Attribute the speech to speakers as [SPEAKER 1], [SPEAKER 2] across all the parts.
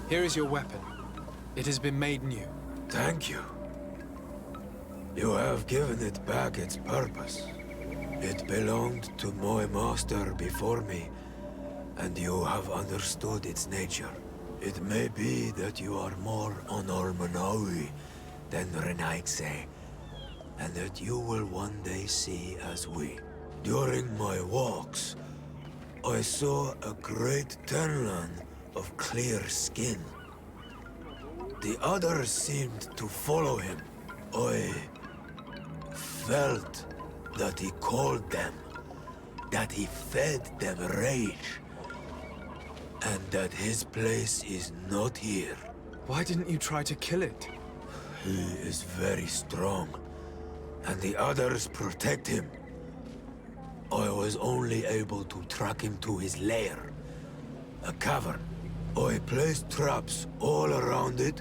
[SPEAKER 1] Here is your weapon. It has been made new.
[SPEAKER 2] Thank you. You have given it back its purpose. It belonged to my master before me, and you have understood its nature. It may be that you are more on Almanawi than Renaigse, and that you will one day see as we. During my walks, I saw a great Tenlan of clear skin. The others seemed to follow him. I felt that he called them, that he fed them rage, and that his place is not here.
[SPEAKER 1] Why didn't you try to kill it?
[SPEAKER 2] He is very strong, and the others protect him. I was only able to track him to his lair, a cavern. I placed traps all around it,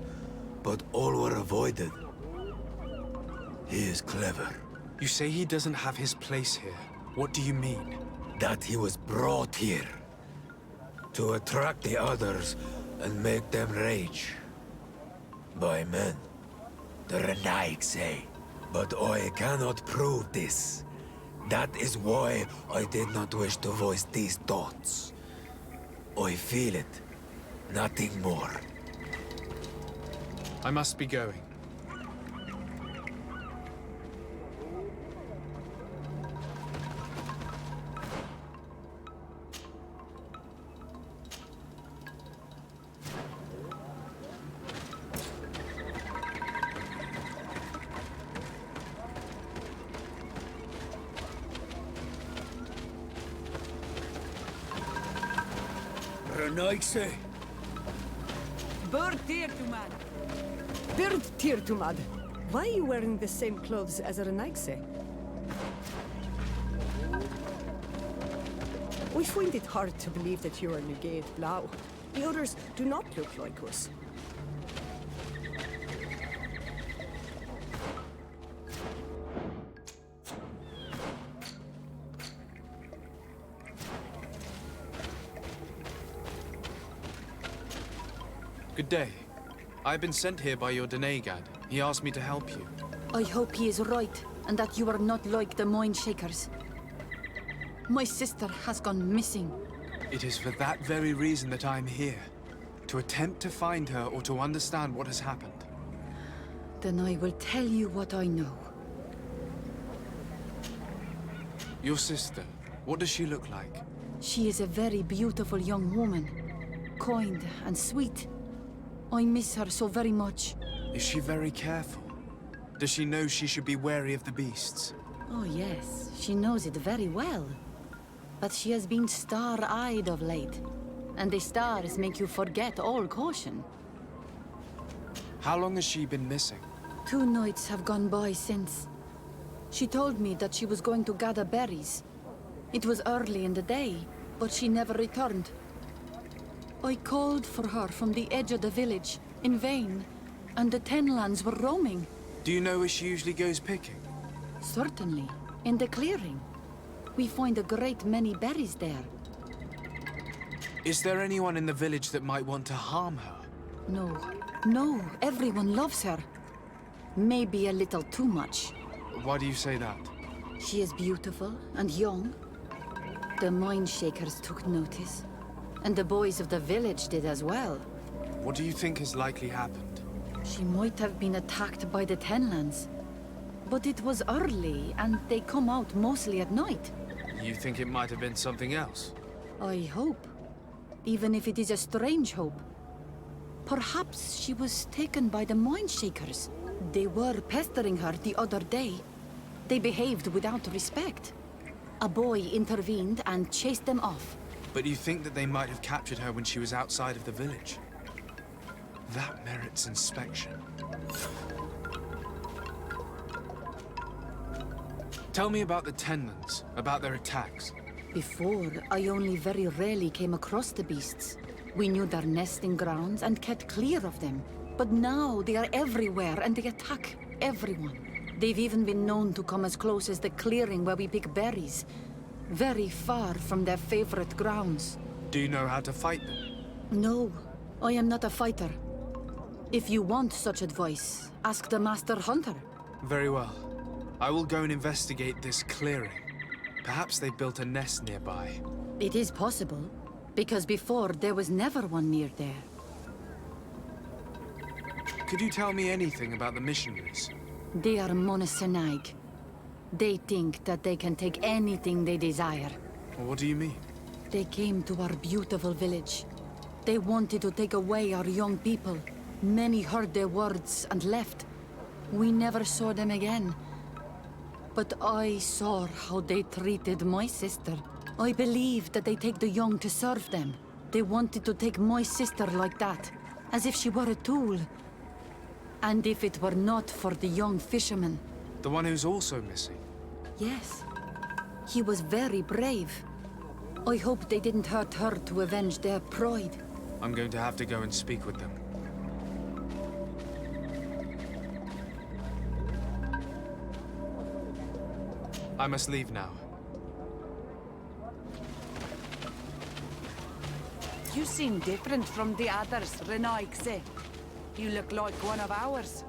[SPEAKER 2] but all were avoided. He is clever.
[SPEAKER 1] You say he doesn't have his place here. What do you mean?
[SPEAKER 2] That he was brought here to attract the others and make them rage. By men, the Renaig say. But I cannot prove this. That is why I did not wish to voice these thoughts. I feel it, nothing more.
[SPEAKER 1] I must be going.
[SPEAKER 2] Renaigse.
[SPEAKER 3] Bird Tirtumad.
[SPEAKER 4] Bird Tirtumad, why are you wearing the same clothes as Renaigse? We find it hard to believe that you are Nugait Blau. The others do not look like us.
[SPEAKER 1] Good day. I've been sent here by your Denegad. He asked me to help you.
[SPEAKER 5] I hope he is right, and that you are not like the Mind Shakers. My sister has gone missing.
[SPEAKER 1] It is for that very reason that I'm here. To attempt to find her or to understand what has happened.
[SPEAKER 5] Then I will tell you what I know.
[SPEAKER 1] Your sister, what does she look like?
[SPEAKER 5] She is a very beautiful young woman. Kind and sweet. I miss her so very much.
[SPEAKER 1] Is she very careful? Does she know she should be wary of the beasts?
[SPEAKER 5] Oh yes, she knows it very well. But she has been star-eyed of late. And the stars make you forget all caution.
[SPEAKER 1] How long has she been missing?
[SPEAKER 5] 2 nights have gone by since. She told me that she was going to gather berries. It was early in the day, but she never returned. I called for her from the edge of the village, in vain, and the Tenlands were roaming.
[SPEAKER 1] Do you know where she usually goes picking?
[SPEAKER 5] Certainly, in the clearing. We find a great many berries there.
[SPEAKER 1] Is there anyone in the village that might want to harm her?
[SPEAKER 5] No, everyone loves her. Maybe a little too much.
[SPEAKER 1] Why do you say that?
[SPEAKER 5] She is beautiful and young. The Mind Shakers took notice. And the boys of the village did as well.
[SPEAKER 1] What do you think has likely happened?
[SPEAKER 5] She might have been attacked by the Tenlands. But it was early, and they come out mostly at night.
[SPEAKER 1] You think it might have been something else?
[SPEAKER 5] I hope. Even if it is a strange hope. Perhaps she was taken by the Mind Shakers. They were pestering her the other day. They behaved without respect. A boy intervened and chased them off.
[SPEAKER 1] But you think that they might have captured her when she was outside of the village? That merits inspection. Tell me about the Tenlands, about their attacks.
[SPEAKER 5] Before, I only very rarely came across the beasts. We knew their nesting grounds and kept clear of them. But now they are everywhere and they attack everyone. They've even been known to come as close as the clearing where we pick berries. Very far from their favorite grounds.
[SPEAKER 1] Do you know how to fight them?
[SPEAKER 5] No, I am not a fighter. If you want such advice, ask the Master Hunter.
[SPEAKER 1] Very well. I will go and investigate this clearing. Perhaps they built a nest nearby.
[SPEAKER 5] It is possible, because before there was never one near there.
[SPEAKER 1] Could you tell me anything about the missionaries?
[SPEAKER 5] They are S.A.G. They think that they can take anything they desire.
[SPEAKER 1] What do you mean?
[SPEAKER 5] They came to our beautiful village. They wanted to take away our young people. Many heard their words and left. We never saw them again. But I saw how they treated my sister. I believe that they take the young to serve them. They wanted to take my sister like that, as if she were a tool. And if it were not for the young fisherman.
[SPEAKER 1] The one who's also missing?
[SPEAKER 5] Yes. He was very brave. I hope they didn't hurt her to avenge their pride.
[SPEAKER 1] I'm going to have to go and speak with them. I must leave now.
[SPEAKER 3] You seem different from the others, Renaigse. You look like one of ours.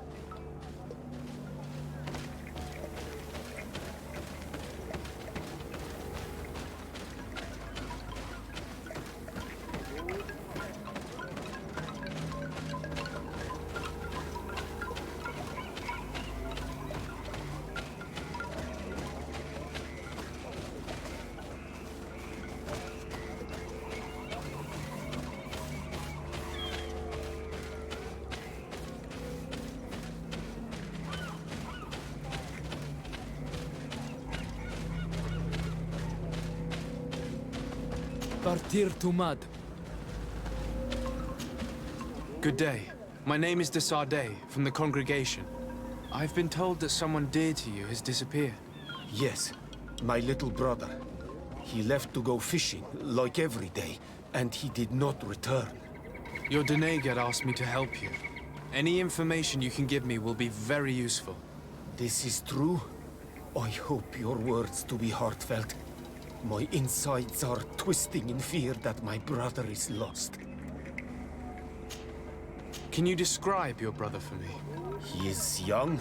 [SPEAKER 6] Partir to Mad.
[SPEAKER 1] Good day. My name is S.A.G from the congregation. I've been told that someone dear to you has disappeared.
[SPEAKER 7] Yes, my little brother. He left to go fishing, like every day, and he did not return.
[SPEAKER 1] Your Denegad asked me to help you. Any information you can give me will be very useful.
[SPEAKER 7] This is true? I hope your words to be heartfelt. My insides are twisting in fear that my brother is lost.
[SPEAKER 1] Can you describe your brother for me?
[SPEAKER 7] He is young,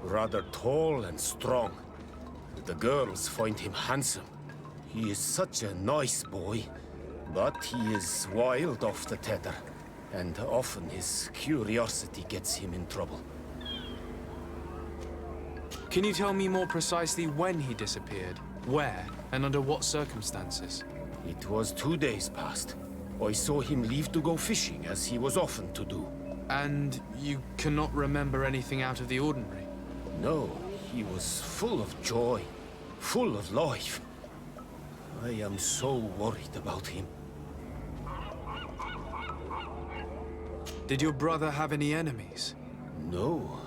[SPEAKER 7] rather tall and strong. The girls find him handsome. He is such a nice boy, but he is wild off the tether, and often his curiosity gets him in trouble.
[SPEAKER 1] Can you tell me more precisely when he disappeared, where, and under what circumstances?
[SPEAKER 7] It was 2 days past. I saw him leave to go fishing, as he was often to do.
[SPEAKER 1] And you cannot remember anything out of the ordinary?
[SPEAKER 7] No, he was full of joy, full of life. I am so worried about him.
[SPEAKER 1] Did your brother have any enemies?
[SPEAKER 7] No,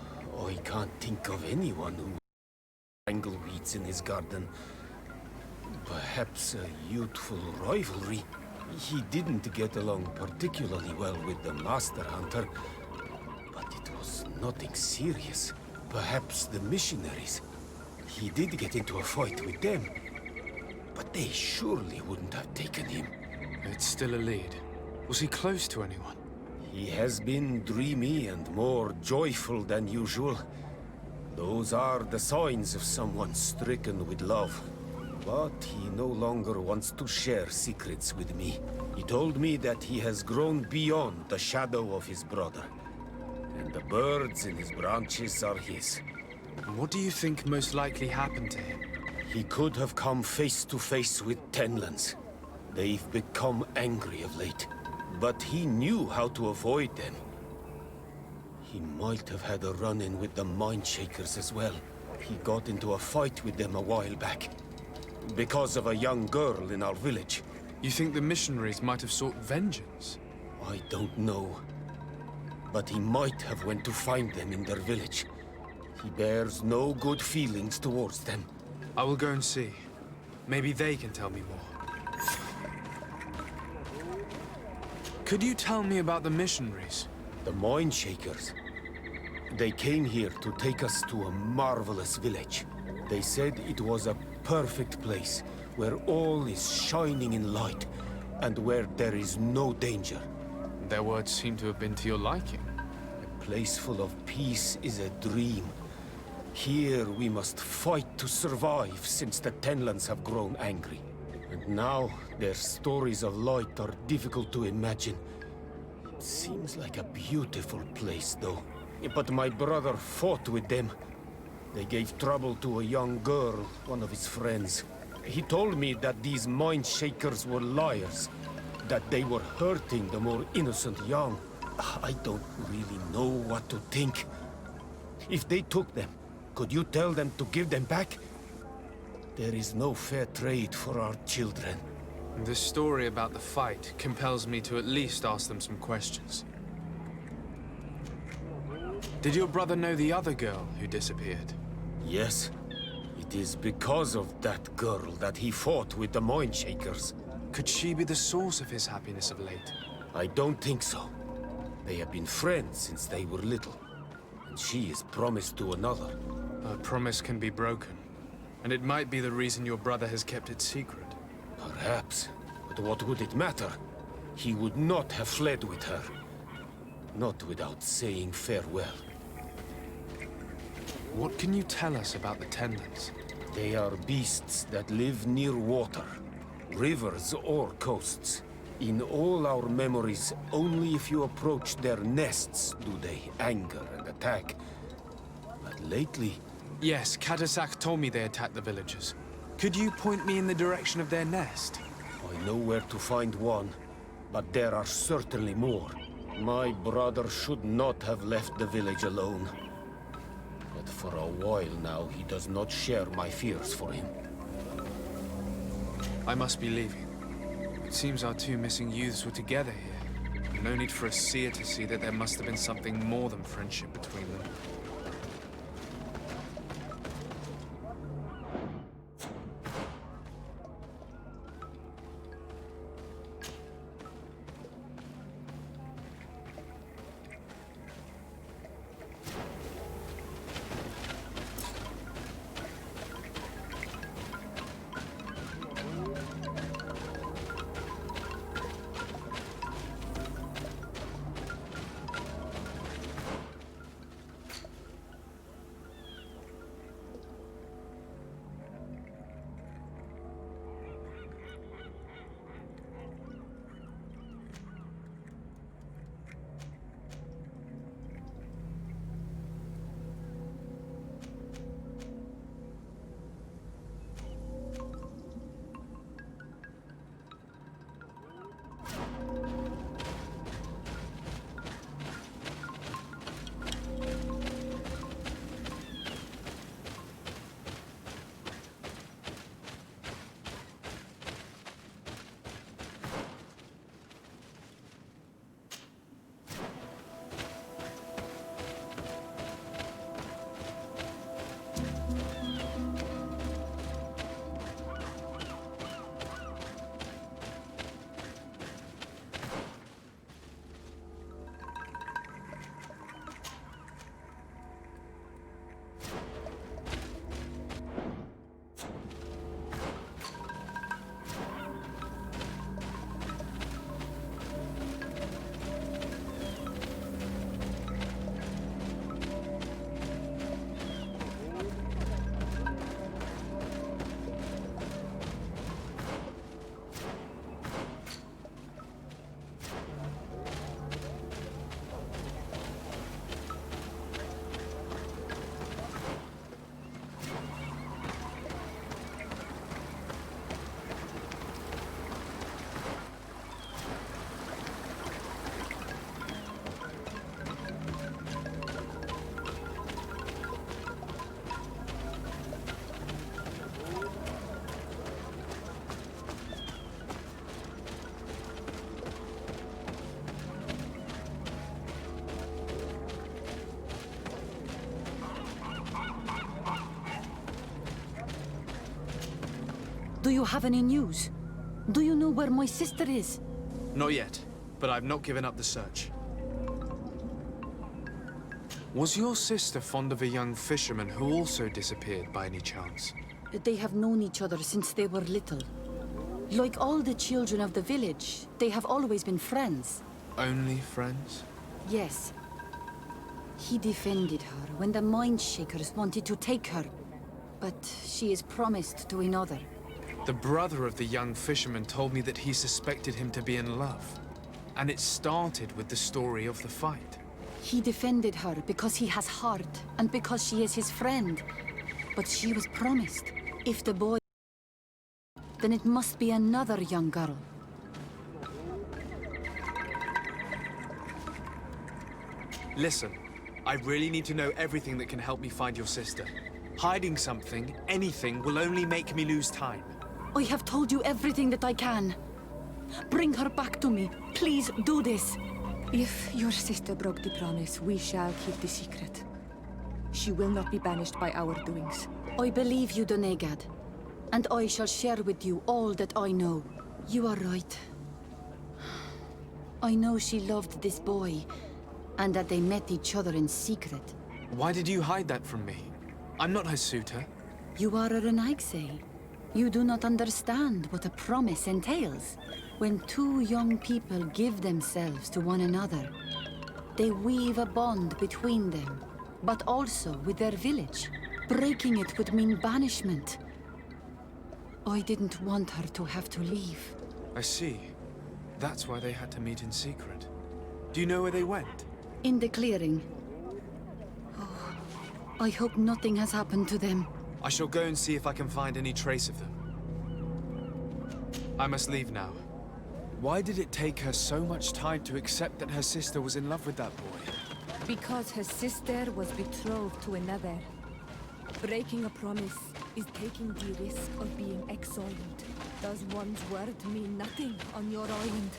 [SPEAKER 7] I can't think of anyone who angleweeds in his garden. Perhaps a youthful rivalry. He didn't get along particularly well with the Master Hunter, but it was nothing serious. Perhaps the missionaries. He did get into a fight with them, but they surely wouldn't have taken him.
[SPEAKER 1] It's still a lead. Was he close to anyone?
[SPEAKER 7] He has been dreamy and more joyful than usual. Those are the signs of someone stricken with love. But he no longer wants to share secrets with me. He told me that he has grown beyond the shadow of his brother. And the birds in his branches are his.
[SPEAKER 1] What do you think most likely happened to him?
[SPEAKER 7] He could have come face to face with Tenlands. They've become angry of late. But he knew how to avoid them. He might have had a run-in with the Mindshakers as well. He got into a fight with them a while back. Because of a young girl in our village.
[SPEAKER 1] You think the missionaries might have sought vengeance?
[SPEAKER 7] I don't know. But he might have went to find them in their village. He bears no good feelings towards them.
[SPEAKER 1] I will go and see. Maybe they can tell me more. Could you tell me about the missionaries?
[SPEAKER 7] The Mindshakers. They came here to take us to a marvelous village. They said it was a perfect place, where all is shining in light, and where there is no danger.
[SPEAKER 1] their words seem to have been to your liking.
[SPEAKER 7] A place full of peace is a dream. Here we must fight to survive since the Tenlands have grown angry. And now their stories of light are difficult to imagine. It seems like a beautiful place, though. But my brother fought with them. They gave trouble to a young girl, one of his friends. He told me that these mind shakers were liars, that they were hurting the more innocent young. I don't really know what to think. If they took them, could you tell them to give them back? There is no fair trade for our children.
[SPEAKER 1] This story about the fight compels me to at least ask them some questions. Did your brother know the other girl who disappeared?
[SPEAKER 7] Yes. It is because of that girl that he fought with the mind shakers.
[SPEAKER 1] Could she be the source of his happiness of late?
[SPEAKER 7] I don't think so. They have been friends since they were little. And she is promised to another.
[SPEAKER 1] A promise can be broken. And it might be the reason your brother has kept it secret.
[SPEAKER 7] Perhaps. But what would it matter? He would not have fled with her. Not without saying farewell.
[SPEAKER 1] What can you tell us about the Tenlands?
[SPEAKER 7] They are beasts that live near water, rivers or coasts. In all our memories, only if you approach their nests do they anger and attack. But lately...
[SPEAKER 1] Yes, Katasak told me they attacked the villagers. Could you point me in the direction of their nest?
[SPEAKER 7] I know where to find one, but there are certainly more. My brother should not have left the village alone. But for a while now, he does not share my fears for him.
[SPEAKER 1] I must be leaving. It seems our two missing youths were together here. No need for a seer to see that there must have been something more than friendship between them.
[SPEAKER 5] Do you have any news? Do you know where my sister is?
[SPEAKER 1] Not yet, but I've not given up the search. Was your sister fond of a young fisherman who also disappeared by any chance?
[SPEAKER 5] They have known each other since they were little. Like all the children of the village, they have always been friends.
[SPEAKER 1] Only friends?
[SPEAKER 5] Yes. He defended her when the Mindshakers wanted to take her. But she is promised to another.
[SPEAKER 1] The brother of the young fisherman told me that he suspected him to be in love. And it started with the story of the fight.
[SPEAKER 5] He defended her because he has heart, and because she is his friend. But she was promised. If the boy... then it must be another young girl.
[SPEAKER 1] Listen, I really need to know everything that can help me find your sister. Hiding something, anything, will only make me lose time.
[SPEAKER 5] I have told you everything that I can. Bring her back to me. Please do this.
[SPEAKER 6] If your sister broke the promise, we shall keep the secret. She will not be banished by our doings.
[SPEAKER 5] I believe you, Donegad. And I shall share with you all that I know. You are right. I know she loved this boy, and that they met each other in secret.
[SPEAKER 1] Why did you hide that from me? I'm not her suitor.
[SPEAKER 5] You are a Renaigse. You do not understand what a promise entails. When two young people give themselves to one another, they weave a bond between them, but also with their village. Breaking it would mean banishment. I didn't want her to have to leave.
[SPEAKER 1] I see. That's why they had to meet in secret. Do you know where they went?
[SPEAKER 5] In the clearing. Oh, I hope nothing has happened to them.
[SPEAKER 1] I shall go and see if I can find any trace of them. I must leave now. Why did it take her so much time to accept that her sister was in love with that boy?
[SPEAKER 6] Because her sister was betrothed to another. Breaking a promise is taking the risk of being exiled. Does one's word mean nothing on your island?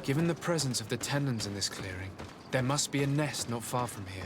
[SPEAKER 1] Given the presence of the tenons in this clearing, there must be a nest not far from here.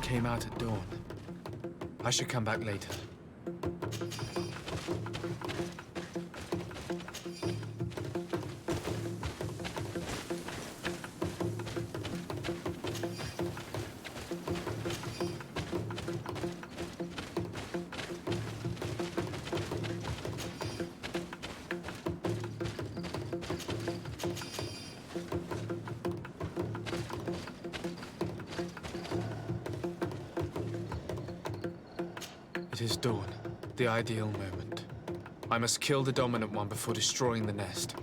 [SPEAKER 1] Came out at dawn. I should come back later. It is dawn, the ideal moment. I must kill the dominant one before destroying the nest.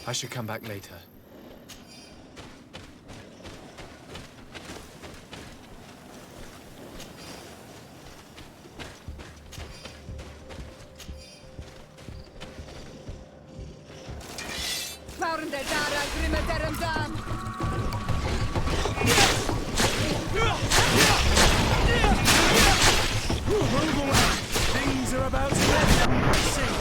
[SPEAKER 1] I should come back later.
[SPEAKER 2] Things are about to get messy.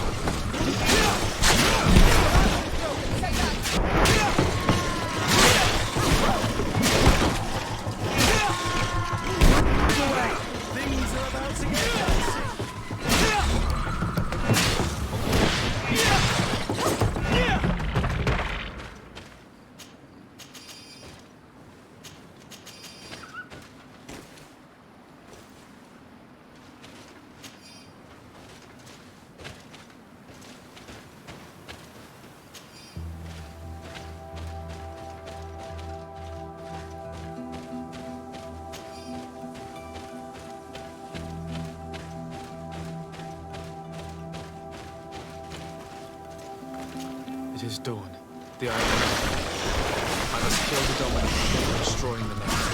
[SPEAKER 1] It is dawn. The island. I must kill the dominant before destroying the nest.